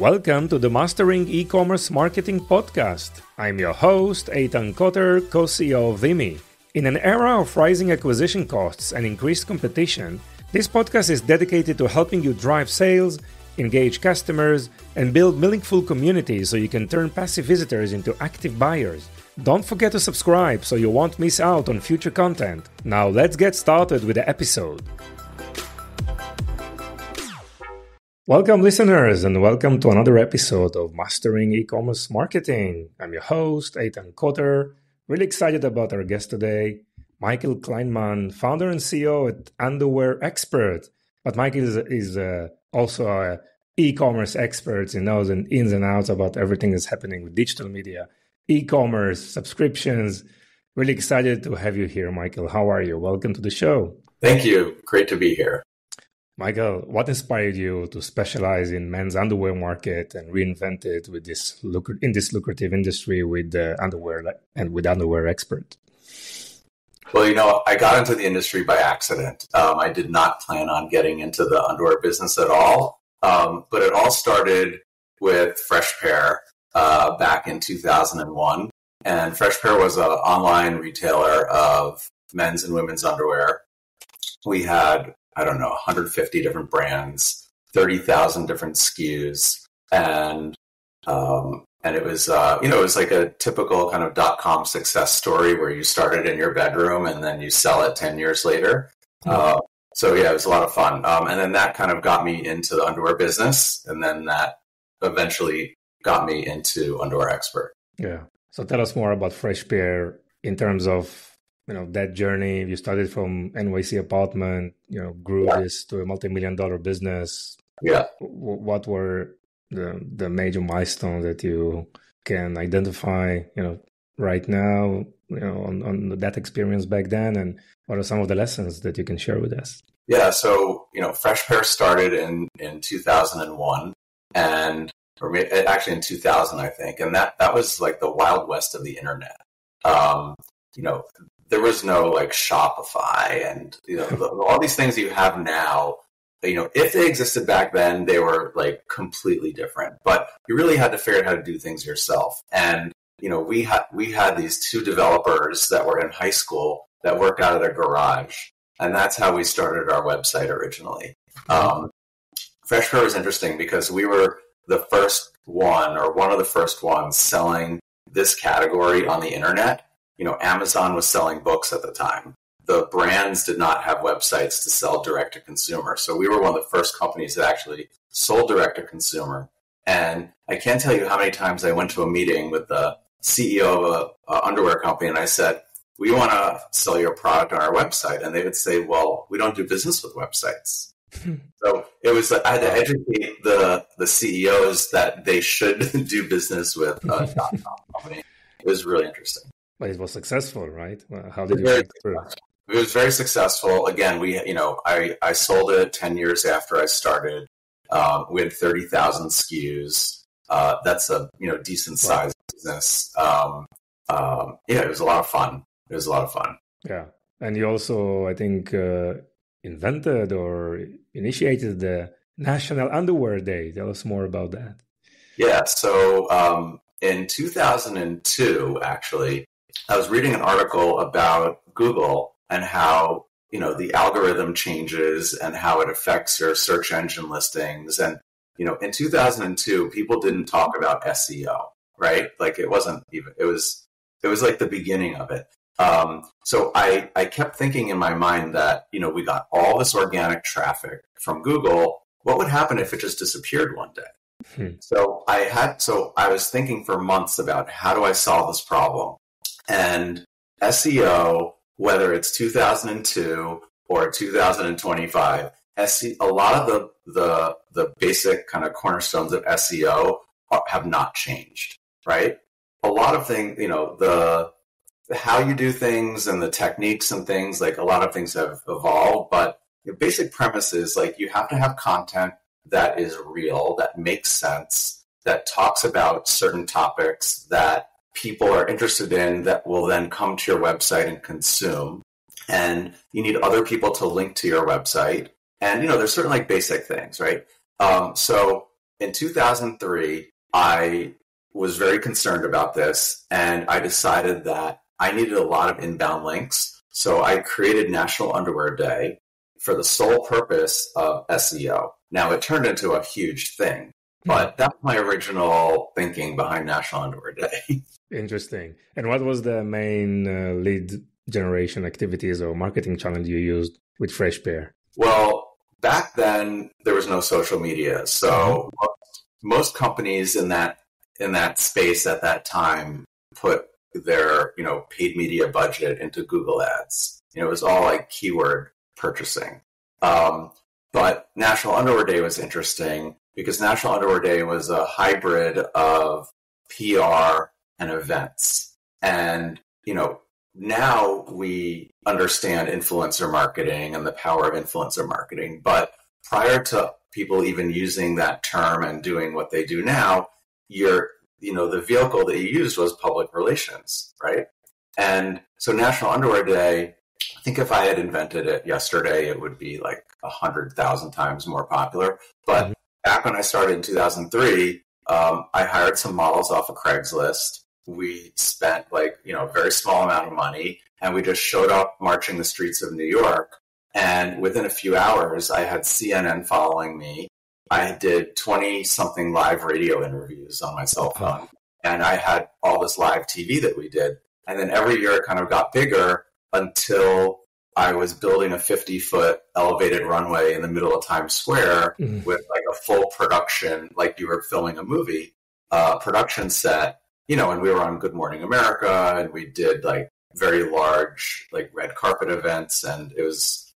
Welcome to the Mastering E-commerce Marketing Podcast. I'm your host, Eitan Koter, co-CEO of Vimy. In an era of rising acquisition costs and increased competition, this podcast is dedicated to helping you drive sales, engage customers, and build meaningful communities so you can turn passive visitors into active buyers. Don't forget to subscribe so you won't miss out on future content. Now let's get started with the episode. Welcome listeners and welcome to another episode of Mastering E-commerce Marketing. I'm your host, Eitan Koter. Really excited about our guest today, Michael Kleinmann, founder and CEO at Underwear Expert. But Michael is also an e-commerce expert. He knows the ins and outs about everything that's happening with digital media, e-commerce, subscriptions. Really excited to have you here, Michael. How are you? Welcome to the show. Thank you. Great to be here. Michael, what inspired you to specialize in men's underwear market and reinvent it with this lucrative industry with underwear and with Underwear Expert? Well, I got into the industry by accident. I did not plan on getting into the underwear business at all, but it all started with Fresh Pair back in 2001. And Fresh Pair was an online retailer of men's and women's underwear. We had 150 different brands, 30,000 different SKUs. And it was, it was like a typical kind of .com success story where you started in your bedroom and then you sell it 10 years later. It was a lot of fun. And then that kind of got me into the underwear business. And then that eventually got me into Underwear Expert. Yeah. So tell us more about Fresh Pair in terms of that journey. You started from NYC apartment, grew this to a multi-million-dollar business. Yeah. What were the major milestones that you can identify, right now, on that experience back then, and what are some of the lessons that you can share with us? Yeah. So, Fresh Pair started in 2001 or actually in 2000, I think. And that was like the Wild West of the internet. There was no like Shopify and, all these things you have now, if they existed back then, they were like completely different, but you really had to figure out how to do things yourself. And, we had these two developers that were in high school that worked out of their garage. And that's how we started our website originally. Fresh Pair was interesting because we were the first one or one of the first ones selling this category on the internet. Amazon was selling books at the time. The brands did not have websites to sell direct to consumer. So we were one of the first companies that actually sold direct to consumer. And I can't tell you how many times I went to a meeting with the CEO of an underwear company and I said, we want to sell your product on our website. And they would say, well, we don't do business with websites. So it was I had to educate the CEOs that they should do business with a .com company. It was really interesting. But it was successful, right? How did you break through? It was very successful. Again, I sold it 10 years after I started. We had 30,000 SKUs. That's a decent sized business. It was a lot of fun. Yeah, and you also, I think, invented or initiated the National Underwear Day. Tell us more about that. Yeah. So in 2002, actually, I was reading an article about Google and how, the algorithm changes and how it affects your search engine listings. And, in 2002, people didn't talk about SEO, right? Like it wasn't even, it was like the beginning of it. So I kept thinking in my mind that, we got all this organic traffic from Google. What would happen if it just disappeared one day? So I was thinking for months about how do I solve this problem? And SEO, whether it's 2002 or 2025, a lot of the basic kind of cornerstones of SEO have not changed, right? A lot of things, the how you do things and the techniques and things, like a lot of things have evolved, but the basic premise is like you have to have content that is real, that makes sense, that talks about certain topics that people are interested in that will then come to your website and consume. And you need other people to link to your website. And, there's certain like basic things, right? So in 2003, I was very concerned about this, and I decided that I needed a lot of inbound links. So I created National Underwear Day for the sole purpose of SEO. Now, it turned into a huge thing, but that's my original thinking behind National Underwear Day. Interesting. And what was the main lead generation activities or marketing channel you used with Fresh Pair? Well, back then, there was no social media. So most companies in that space at that time put their, paid media budget into Google ads. It was all like keyword purchasing. But National Underwear Day was interesting because National Underwear Day was a hybrid of PR and events. And, now we understand influencer marketing and the power of influencer marketing. But prior to people even using that term and doing what they do now, the vehicle that you used was public relations, right? And so National Underwear Day, I think if I had invented it yesterday, it would be like 100,000 times more popular. But back when I started in 2003, I hired some models off of Craigslist. We spent a very small amount of money, and we just showed up marching the streets of New York. And within a few hours, I had CNN following me. I did 20-something live radio interviews on my cell phone, and I had all this live TV that we did. And then every year it kind of got bigger until I was building a 50-foot elevated runway in the middle of Times Square with like a full production, like you were filming a movie, production set, and we were on Good Morning America, and we did like very large, like red carpet events, and it was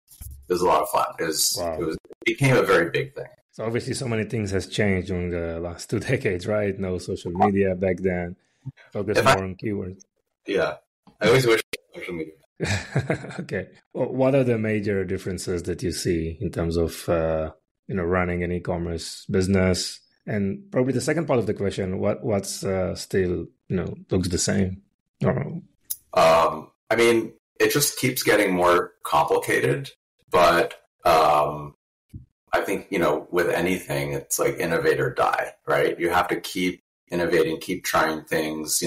a lot of fun. It became a very big thing. So obviously so many things has changed during the last 2 decades, right? No social media back then. Focus more on keywords. Yeah. I always wish social media. Okay. Well, what are the major differences that you see in terms of, running an e-commerce business? And probably the second part of the question, what's still, looks the same? It just keeps getting more complicated, but I think, with anything, it's like innovate or die, right? You have to keep innovating, keep trying things.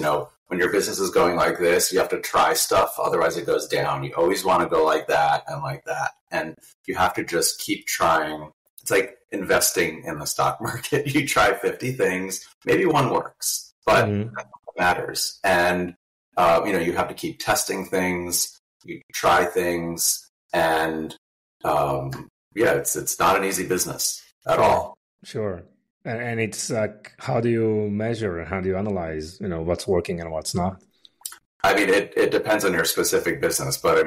When your business is going like this, you have to try stuff. Otherwise, it goes down. You always want to go like that and like that. And you have to just keep trying. It's like investing in the stock market. You try 50 things. Maybe one works, but that matters. And, you have to keep testing things. You try things. And, it's not an easy business at all. Sure. And it's like, how do you measure and how do you analyze, what's working and what's not? It depends on your specific business, but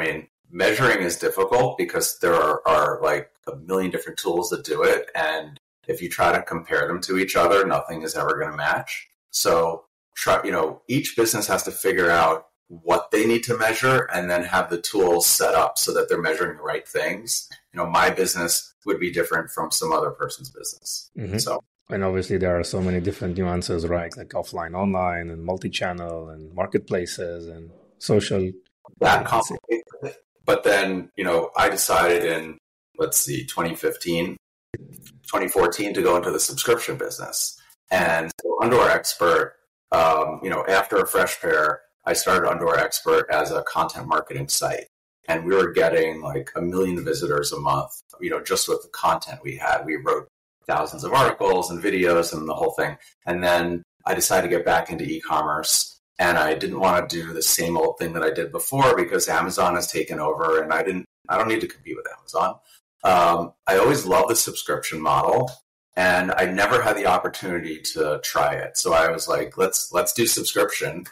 measuring is difficult because there are like a million different tools that do it. And if you try to compare them to each other, nothing is ever going to match. So each business has to figure out what they need to measure and then have the tools set up so that they're measuring the right things. My business would be different from some other person's business. So. And obviously there are so many different nuances, right? Like offline, online, and multi-channel, and marketplaces, and social. That complicated it. But then, I decided in, 2014 to go into the subscription business. And so Underwear Expert, after a Fresh Pair, I started Underwear Expert as a content marketing site. And we were getting like 1 million visitors a month, just with the content we had. We wrote thousands of articles and videos and the whole thing. And then I decided to get back into e-commerce, and I didn't want to do the same old thing that I did before because Amazon has taken over, and I don't need to compete with Amazon. I always loved the subscription model, and I never had the opportunity to try it. So I was like, let's do subscription.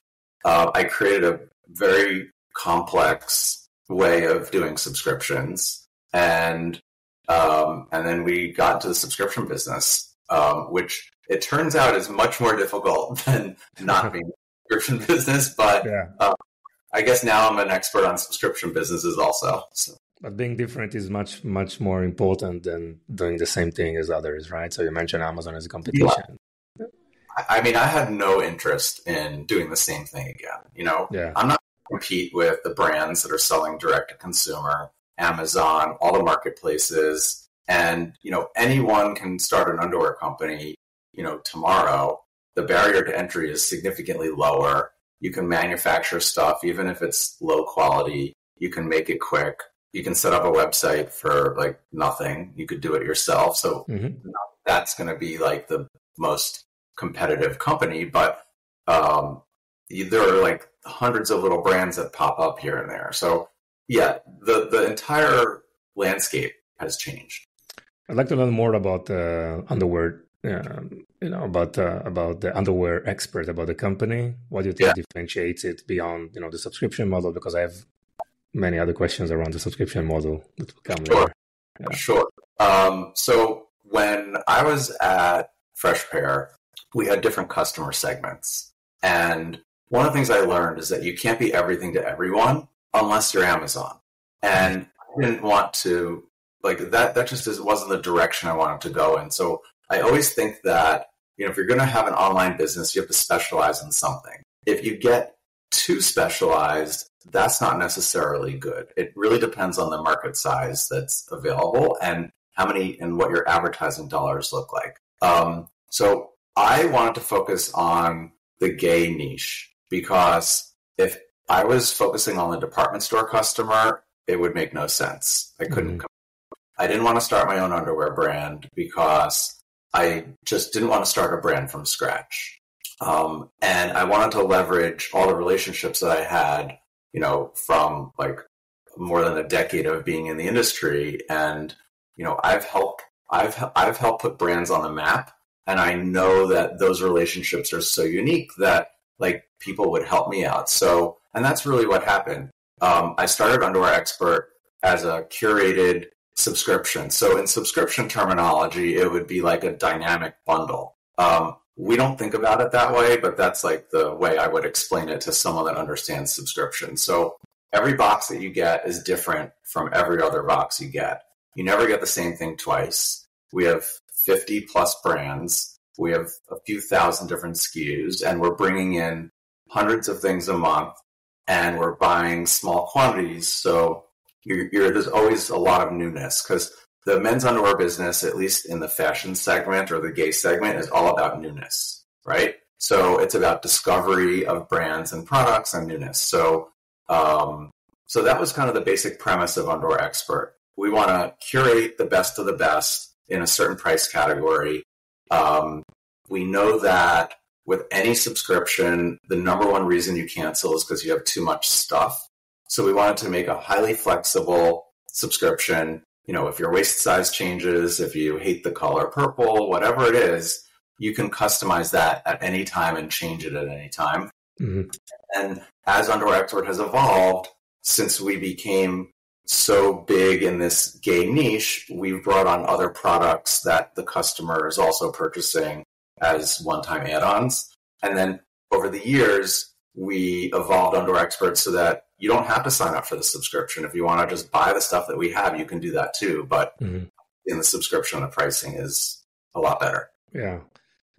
I created a very complex way of doing subscriptions, and then we got into the subscription business, which it turns out is much more difficult than not being in the subscription business. But I guess now I'm an expert on subscription businesses also. So. But being different is much, much more important than doing the same thing as others, right? So you mentioned Amazon as a competition. Yeah. I had no interest in doing the same thing again. I'm not going to compete with the brands that are selling direct to consumer. Amazon, all the marketplaces, and anyone can start an underwear company. tomorrow, the barrier to entry is significantly lower. You can manufacture stuff, even if it's low quality. You can make it quick. You can set up a website for like nothing. You could do it yourself. So that's going to be like the most competitive company, but there are like hundreds of little brands that pop up here and there. So yeah, the entire landscape has changed. I'd like to learn more about underwear. About the underwear expert, about the company. What do you think differentiates it beyond the subscription model? Because I have many other questions around the subscription model that will come later. Sure. So when I was at Fresh Pair, we had different customer segments, and one of the things I learned is that you can't be everything to everyone unless you're Amazon. And I didn't want to that just wasn't the direction I wanted to go in. So I always think that, if you're going to have an online business, you have to specialize in something. If you get too specialized, that's not necessarily good. It really depends on the market size that's available and what your advertising dollars look like. So I wanted to focus on the gay niche, because if I was focusing on the department store customer, it would make no sense. I couldn't. I didn't want to start my own underwear brand because I just didn't want to start a brand from scratch. And I wanted to leverage all the relationships that I had, from like more than a decade of being in the industry. And, I've helped put brands on the map. And I know that those relationships are so unique that like people would help me out. So, and that's really what happened. I started Underwear Expert as a curated subscription. So in subscription terminology, it would be like a dynamic bundle. We don't think about it that way, but that's like the way I would explain it to someone that understands subscription. So every box that you get is different from every other box you get. You never get the same thing twice. We have 50 plus brands. We have a few thousand different SKUs, and we're bringing in hundreds of things a month, and we're buying small quantities. So there's always a lot of newness, because the men's underwear business, at least in the fashion segment or the gay segment, is all about newness, right? So it's about discovery of brands and products and newness. So that was kind of the basic premise of Underwear Expert. We want to curate the best of the best in a certain price category. We know that with any subscription, the number one reason you cancel is because you have too much stuff. So we wanted to make a highly flexible subscription. If your waist size changes, if you hate the color purple, whatever it is, you can customize that at any time and change it at any time. And as Underwear Expert has evolved, since we became so big in this gay niche, we've brought on other products that the customer is also purchasing as one-time add-ons. And then over the years, we evolved Underwear Expert so that you don't have to sign up for the subscription. If you want to just buy the stuff that we have, you can do that too. But in the subscription, the pricing is a lot better. Yeah.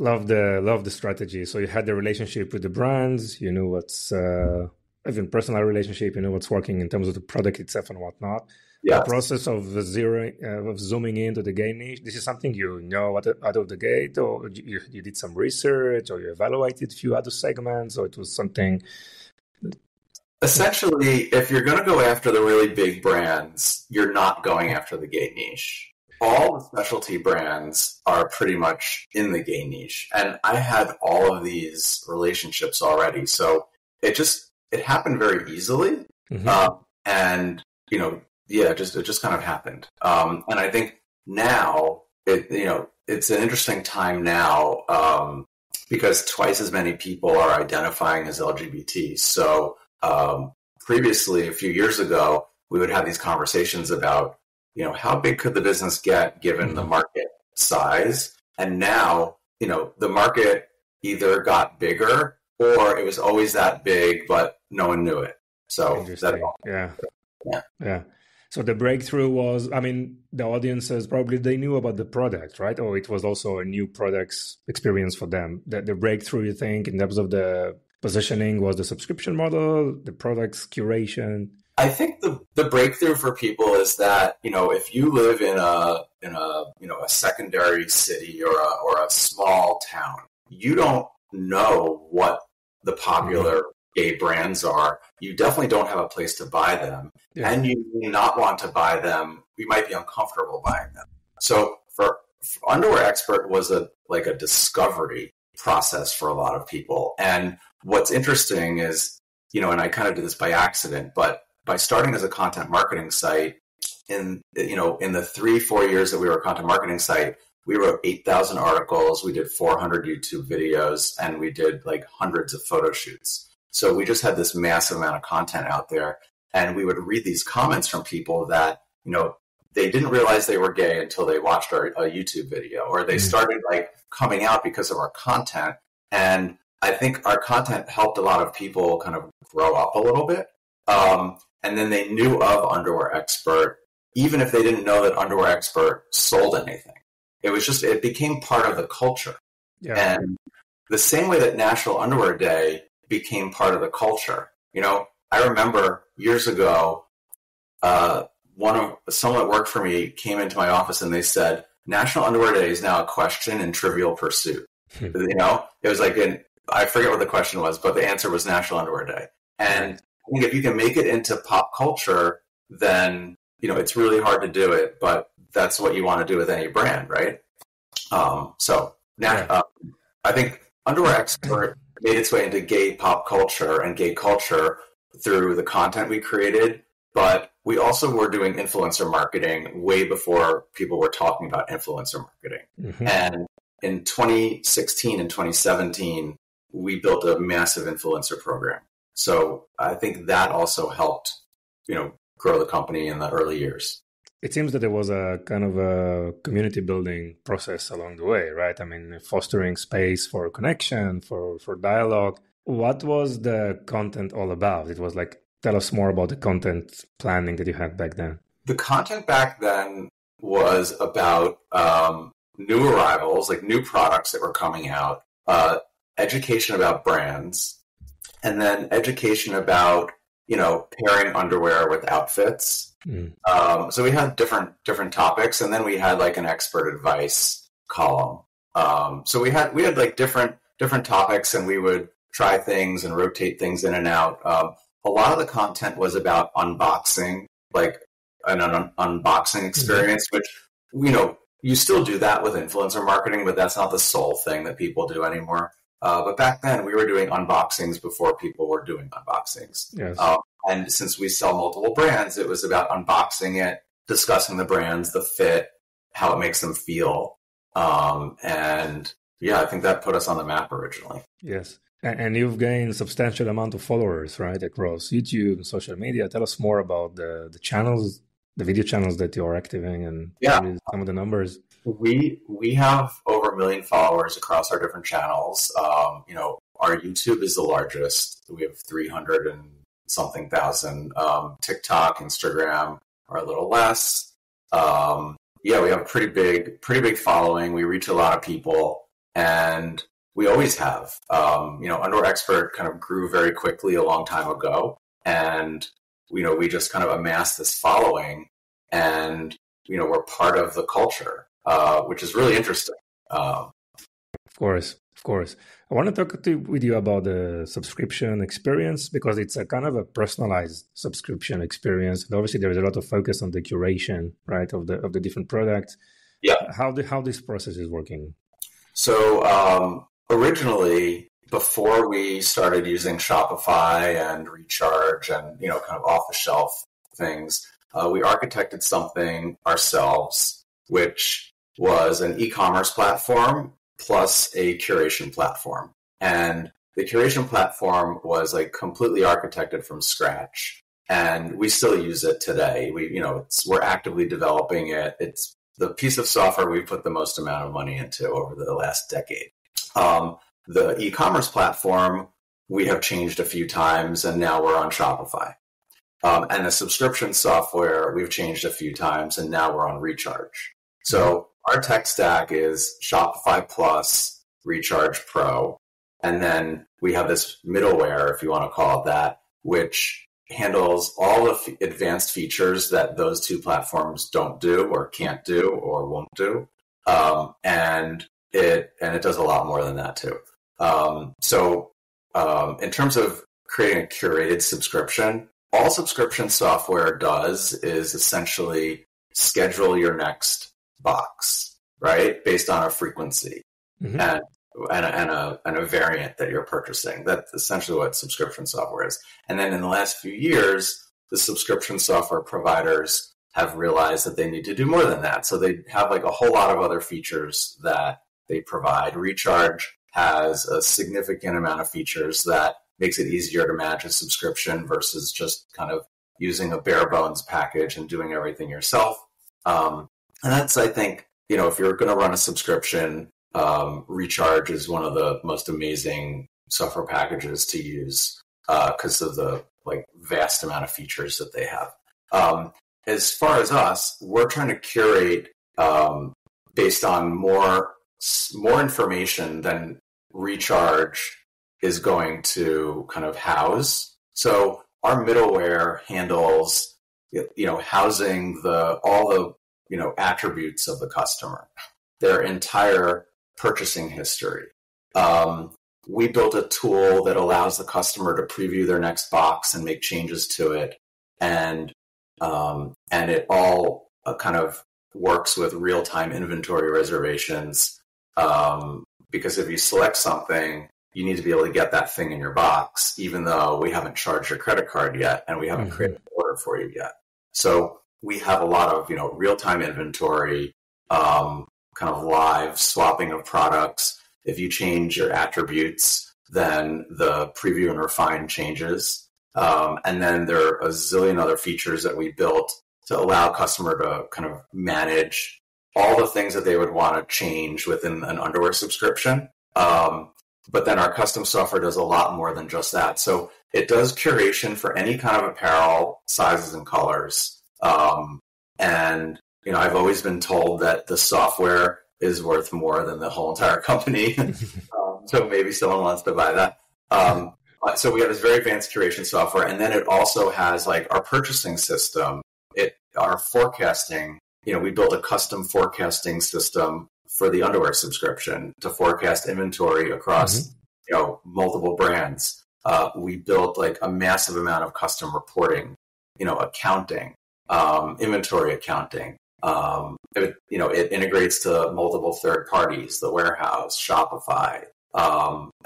Love the strategy. So you had the relationship with the brands, what's even personal relationship, what's working in terms of the product itself and whatnot. The process of zooming into the gay niche, this is something out of the gate, or you did some research, or you evaluated a few other segments, or it was something. Essentially, if you're going to go after the really big brands, you're not going after the gay niche. All the specialty brands are pretty much in the gay niche. And I had all of these relationships already. So it happened very easily. And, it just kind of happened. And I think now, it's an interesting time now because twice as many people are identifying as LGBT. So previously, a few years ago, we would have these conversations about, how big could the business get given the market size? And now, the market either got bigger or it was always that big, but no one knew it. So yeah. So the breakthrough was, the audiences probably they knew about the product, right? Or it was also a new products experience for them. The breakthrough, you think, in terms of the positioning was the subscription model, the products curation? I think the breakthrough for people is that, if you live in a a secondary city or a small town, you don't know what the popular gay brands are. You definitely don't have a place to buy them, and you may not want to buy them. You might be uncomfortable buying them. So for Underwear Expert was a discovery process for a lot of people. And what's interesting is, and I kind of did this by accident, but by starting as a content marketing site, in the 3-4 years that we were a content marketing site, we wrote 8,000 articles, we did 400 YouTube videos, and we did like hundreds of photo shoots. So we just had this massive amount of content out there, and we would read these comments from people that, they didn't realize they were gay until they watched our YouTube video, or they started like coming out because of our content. And I think our content helped a lot of people kind of grow up a little bit. And then they knew of Underwear Expert, even if they didn't know that Underwear Expert sold anything. It became part of the culture. Yeah. And the same way that National Underwear Day became part of the culture. I remember years ago, someone that worked for me came into my office and they said, National Underwear Day is now a question in Trivial Pursuit. It was like, I forget what the question was, but the answer was National Underwear Day. And I think if you can make it into pop culture, then, it's really hard to do it, but that's what you want to do with any brand, right? I think Underwear Expert made its way into gay pop culture and gay culture through the content we created, but we also were doing influencer marketing way before people were talking about influencer marketing. And in 2016 and 2017, we built a massive influencer program. So I think that also helped, grow the company in the early years. It seems that there was a kind of a community building process along the way, right? I mean, fostering space for connection, for dialogue. What was the content all about? It was like, tell us more about the content planning that you had back then. The content back then was about new arrivals, like new products that were coming out, education about brands, and then education about, pairing underwear with outfits. So we had different topics, and then we had like an expert advice column. So we had like different topics, and we would try things and rotate things in and out. A lot of the content was about unboxing, like an unboxing experience, which, you still do that with influencer marketing, but that's not the sole thing that people do anymore. But back then we were doing unboxings before people were doing unboxings. Yes. And since we sell multiple brands, it was about unboxing it, discussing the brands, the fit, how it makes them feel. And I think that put us on the map originally. Yes. And you've gained substantial amount of followers, right, across YouTube and social media. Tell us more about the channels, the video channels that you're active in, and some of the numbers. We have over 1 million followers across our different channels. Our YouTube is the largest. We have 300 and something thousand. TikTok, Instagram are a little less. We have a pretty big following. We reach a lot of people, and we always have. Underwear Expert kind of grew very quickly a long time ago, and we just kind of amassed this following, and we're part of the culture, which is really interesting. Of course. I want to talk with you about the subscription experience, because it's a kind of a personalized subscription experience. And obviously, there is a lot of focus on the curation, right, of the different products. Yeah. How this process is working. So originally, before we started using Shopify and Recharge and kind of off-the-shelf things, we architected something ourselves, which was an e-commerce platform plus a curation platform. And the curation platform was like completely architected from scratch, and we still use it today. We're actively developing it. It's the piece of software we put the most amount of money into over the last decade. The e-commerce platform we have changed a few times, and now we're on Shopify. And the subscription software we've changed a few times, and now we're on Recharge. So our tech stack is Shopify Plus, Recharge Pro, and then we have this middleware, if you want to call it that, which handles all the advanced features that those two platforms don't do or can't do or won't do. And it does a lot more than that too. In terms of creating a curated subscription, all subscription software does is essentially schedule your next box, right? Based on a frequency and a variant that you're purchasing. That's essentially what subscription software is. And then in the last few years, the subscription software providers have realized that they need to do more than that. So they have like a whole lot of other features that they provide. Recharge has a significant amount of features that makes it easier to manage a subscription versus just kind of using a bare bones package and doing everything yourself. And that's, I think, if you're going to run a subscription, Recharge is one of the most amazing software packages to use because of the vast amount of features that they have. As far as us, we're trying to curate based on more information than Recharge is going to kind of house. So our middleware handles, housing all the attributes of the customer, their entire purchasing history. We built a tool that allows the customer to preview their next box and make changes to it, and it all kind of works with real-time inventory reservations. Because if you select something, you need to be able to get that thing in your box, even though we haven't charged your credit card yet and we haven't created an order for you yet. So we have a lot of real-time inventory, kind of live swapping of products. If you change your attributes, then the preview and refine changes. And then there are a zillion other features that we built to allow a customer to kind of manage all the things that they would want to change within an underwear subscription. But then our custom software does a lot more than just that. So it does curation for any kind of apparel, sizes and colors. And I've always been told that the software is worth more than the whole entire company. So maybe someone wants to buy that. So we have this very advanced curation software. And then it also has our purchasing system, our forecasting. We built a custom forecasting system for the underwear subscription to forecast inventory across, multiple brands. We built a massive amount of custom reporting, accounting, inventory accounting. It integrates to multiple third parties, the warehouse, Shopify.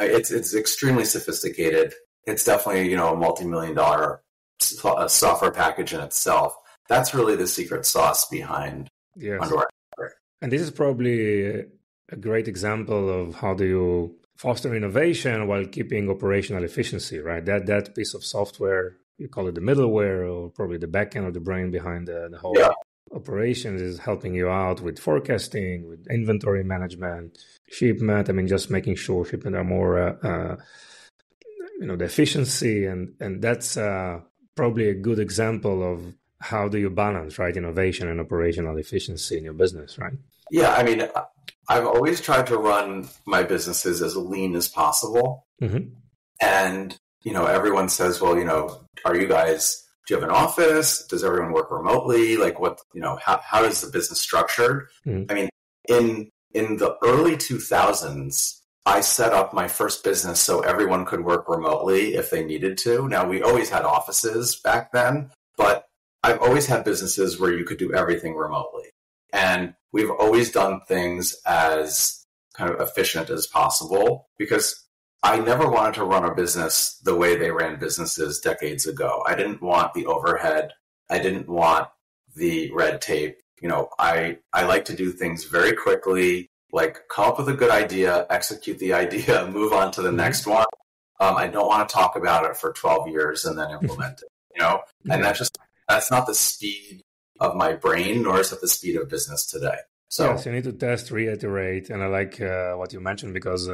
It's extremely sophisticated. It's definitely, a multi-million-dollar software package in itself. That's really the secret sauce behind underwear. And this is probably a great example of how do you foster innovation while keeping operational efficiency, right? That piece of software, you call it the middleware or probably the backend or the brain behind the whole operations, is helping you out with forecasting, with inventory management, shipment. Just making sure shipment are more, the efficiency. And that's probably a good example of how do you balance, right, innovation and operational efficiency in your business, right? Yeah, I've always tried to run my businesses as lean as possible. And, everyone says, well, do you have an office? Does everyone work remotely? How is the business structured? In the early 2000s, I set up my first business so everyone could work remotely if they needed to. Now, we always had offices back then, but I've always had businesses where you could do everything remotely. And we've always done things as kind of efficient as possible because I never wanted to run a business the way they ran businesses decades ago. I didn't want the overhead. I didn't want the red tape. I like to do things very quickly, come up with a good idea, execute the idea, move on to the next one. I don't want to talk about it for 12 years and then implement it, and that's not the speed of my brain, nor is it the speed of business today. So yes, you need to test, reiterate. And I like what you mentioned because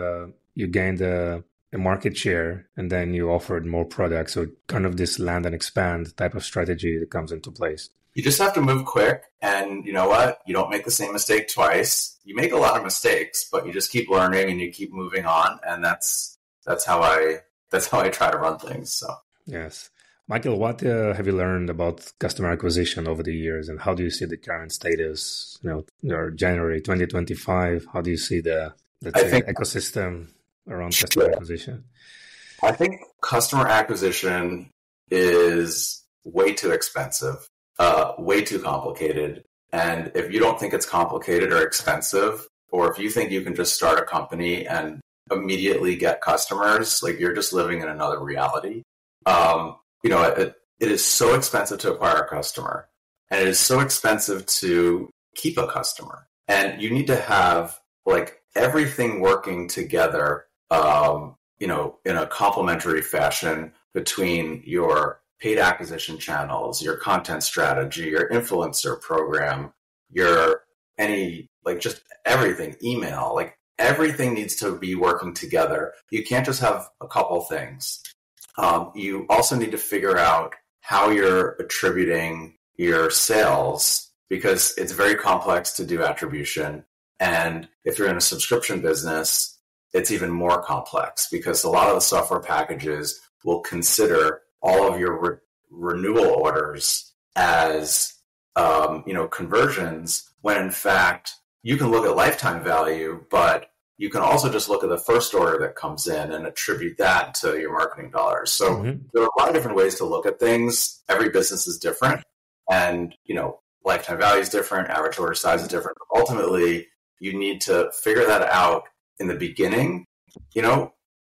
you gained a market share and then you offered more products. So kind of this land and expand type of strategy that comes into place. You just have to move quick. And you know what? You don't make the same mistake twice. You make a lot of mistakes, but you just keep learning and you keep moving on. And that's how I try to run things. So yes. Michael, what have you learned about customer acquisition over the years, and how do you see the current status? Your January 2025. How do you see the, let's say, ecosystem around customer acquisition? I think customer acquisition is way too expensive, way too complicated. And if you don't think it's complicated or expensive, or if you think you can just start a company and immediately get customers, like you're just living in another reality. It is so expensive to acquire a customer, and it is so expensive to keep a customer. And you need to have like everything working together, in a complementary fashion between your paid acquisition channels, your content strategy, your influencer program, just everything, email, like everything needs to be working together. You can't just have a couple things. You also need to figure out how you're attributing your sales, because it's very complex to do attribution. And if you're in a subscription business, it's even more complex, because a lot of the software packages will consider all of your renewal orders as conversions, when in fact you can look at lifetime value, but you can also just look at the first order that comes in and attribute that to your marketing dollars. So there are a lot of different ways to look at things. Every business is different, and lifetime value is different, average order size is different. Ultimately, you need to figure that out in the beginning,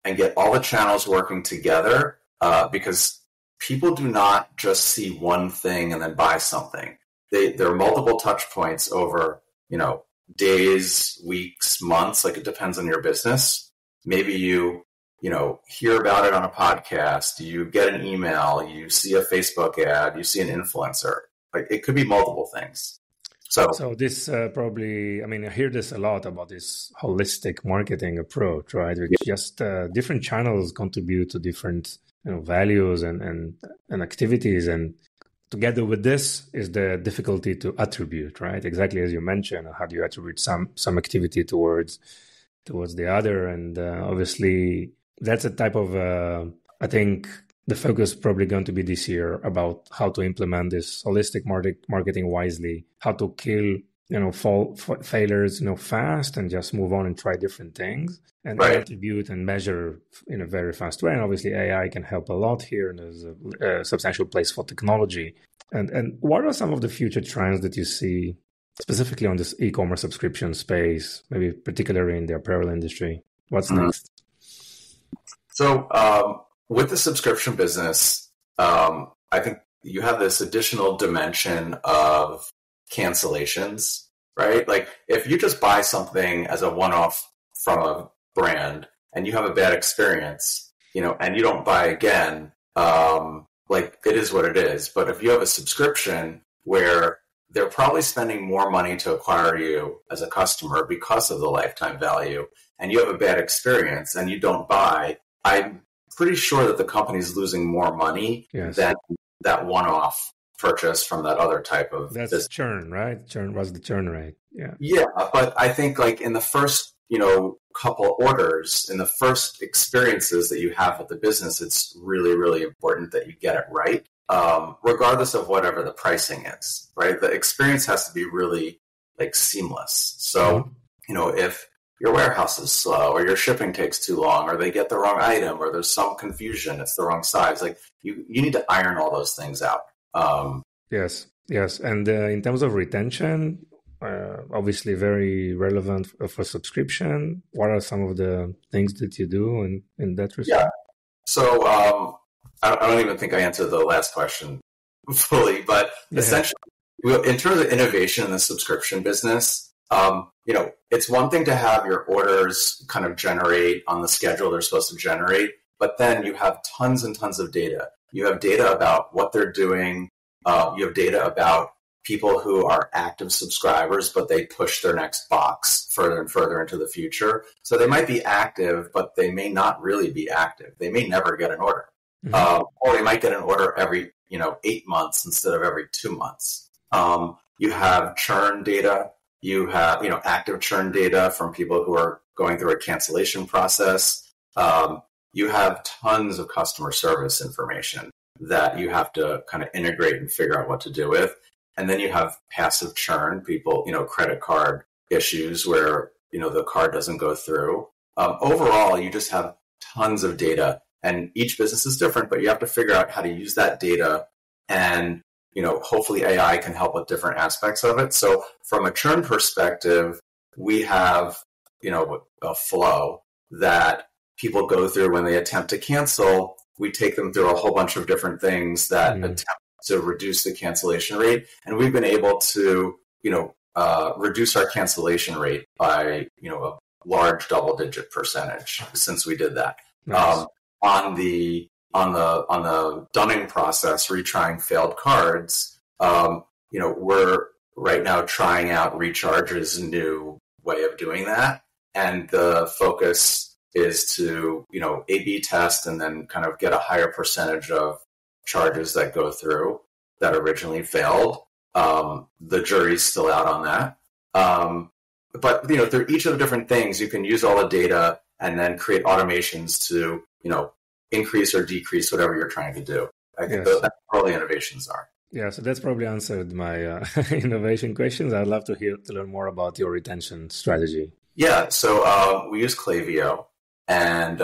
and get all the channels working together, because people do not just see one thing and then buy something. There are multiple touch points over, days, weeks, months. Like, it depends on your business. Maybe you hear about it on a podcast, you get an email, you see a Facebook ad, you see an influencer. Like, it could be multiple things. So this probably, I hear this a lot about this holistic marketing approach, right? Which just different channels contribute to different values and activities, and together with this is the difficulty to attribute, right? Exactly as you mentioned, how do you attribute some activity towards the other? And obviously, that's a type of, I think the focus probably going to be this year about how to implement this holistic marketing wisely, how to kill, failures, fast, and just move on and try different things and attribute and measure in a very fast way. And obviously AI can help a lot here, and there's a substantial place for technology. And what are some of the future trends that you see specifically on this e-commerce subscription space, maybe particularly in the apparel industry? What's next? So with the subscription business, I think you have this additional dimension of cancellations, right? Like, if you just buy something as a one-off from a brand and you have a bad experience, and you don't buy again, it is what it is. But if you have a subscription where they're probably spending more money to acquire you as a customer because of the lifetime value, and you have a bad experience and you don't buy, I'm pretty sure that the company's losing more money than that one-off purchase from that other type of business. Churn, right? Churn was the churn rate. Yeah, but I think in the first couple orders, in the first experiences that you have with the business, it's really, really important that you get it right, regardless of whatever the pricing is, right? The experience has to be really seamless. So if your warehouse is slow, or your shipping takes too long, or they get the wrong item, or there's some confusion, it's the wrong size, you need to iron all those things out. Yes. And in terms of retention, obviously very relevant for subscription. What are some of the things that you do in that respect? Yeah. So I don't even think I answered the last question fully, but essentially, in terms of innovation in the subscription business, it's one thing to have your orders kind of generate on the schedule they're supposed to generate, but then you have tons and tons of data. You have data about what they're doing. You have data about people who are active subscribers, but they push their next box further and further into the future. So they might be active, but they may not really be active. They may never get an order. Or they might get an order every 8 months instead of every 2 months. You have churn data. You have active churn data from people who are going through a cancellation process. You have tons of customer service information that you have to kind of integrate and figure out what to do with. And then you have passive churn, people, credit card issues where, the card doesn't go through. Overall, you just have tons of data, and each business is different, but you have to figure out how to use that data, and, hopefully AI can help with different aspects of it. So from a churn perspective, we have, a flow that people go through when they attempt to cancel. We take them through a whole bunch of different things that attempt to reduce the cancellation rate. And we've been able to, reduce our cancellation rate by, a large double-digit percentage since we did that. Nice. On the dunning process, retrying failed cards, we're right now trying out Recharge's new way of doing that. And the focus is to, A/B test and then kind of get a higher percentage of charges that go through that originally failed. The jury's still out on that. But, through each of the different things, you can use all the data and then create automations to, increase or decrease whatever you're trying to do. I think that's where all the innovations are. Yeah, so that's probably answered my innovation questions. I'd love to learn more about your retention strategy. Yeah, so we use Klaviyo and,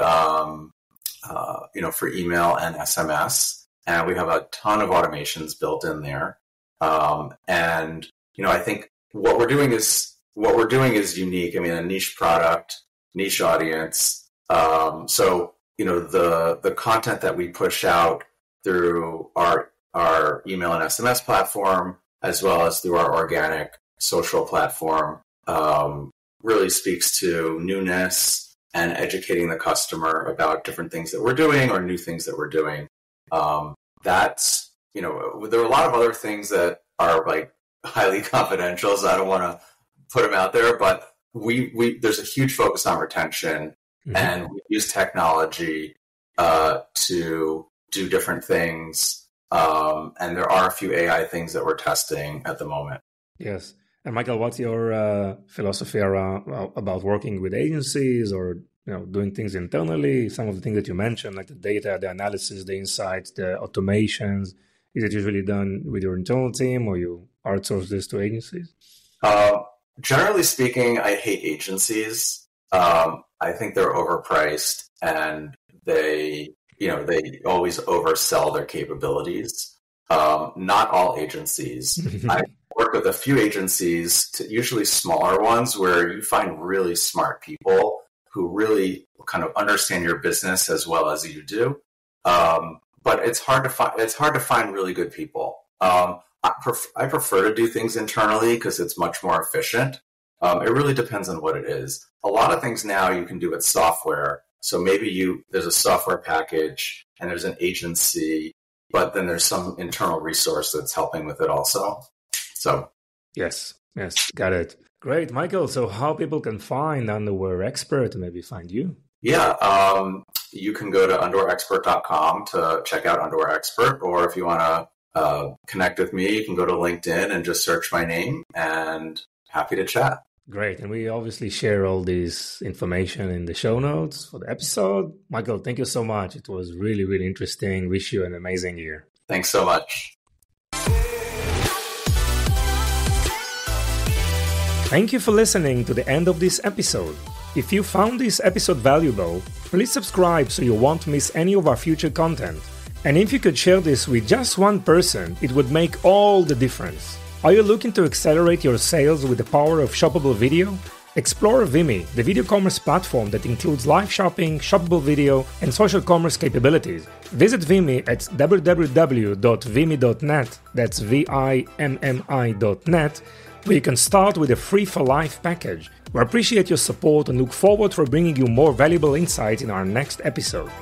for email and SMS, and we have a ton of automations built in there. And, I think what we're doing is unique. I mean, a niche product, niche audience. So, the content that we push out through our email and SMS platform, as well as through our organic social platform, really speaks to newness and educating the customer about different things that we're doing or new things that we're doing. That's, there are a lot of other things that are like highly confidential, so I don't want to put them out there, but there's a huge focus on retention, and we use technology to do different things. And there are a few AI things that we're testing at the moment. Yes. And Michael, what's your philosophy about working with agencies or doing things internally? Some of the things that you mentioned, like the data, the analysis, the insights, the automations, is it usually done with your internal team or you outsource this to agencies? Generally speaking, I hate agencies. I think they're overpriced and they always oversell their capabilities. Not all agencies. I work with a few agencies, usually smaller ones, where you find really smart people who really kind of understand your business as well as you do. But it's hard to find really good people. I prefer to do things internally because it's much more efficient. It really depends on what it is. A lot of things now you can do with software. So maybe there's a software package and there's an agency, but then there's some internal resource that's helping with it also. So yes, got it. Great, Michael. So how people can find Underwear Expert and maybe find you? Yeah, you can go to underwearexpert.com to check out Underwear Expert, or if you want to connect with me, you can go to LinkedIn and just search my name, and happy to chat. Great. And we obviously share all this information in the show notes for the episode. Michael, thank you so much. It was really, really interesting. Wish you an amazing year. Thanks so much. Thank you for listening to the end of this episode. If you found this episode valuable, please subscribe so you won't miss any of our future content. And if you could share this with just one person, it would make all the difference. Are you looking to accelerate your sales with the power of shoppable video? Explore Vimy, the video commerce platform that includes live shopping, shoppable video, and social commerce capabilities. Visit Vimy at www.vimy.net, that's VIMMI.net, where you can start with a free for life package. We appreciate your support and look forward for bringing you more valuable insights in our next episode.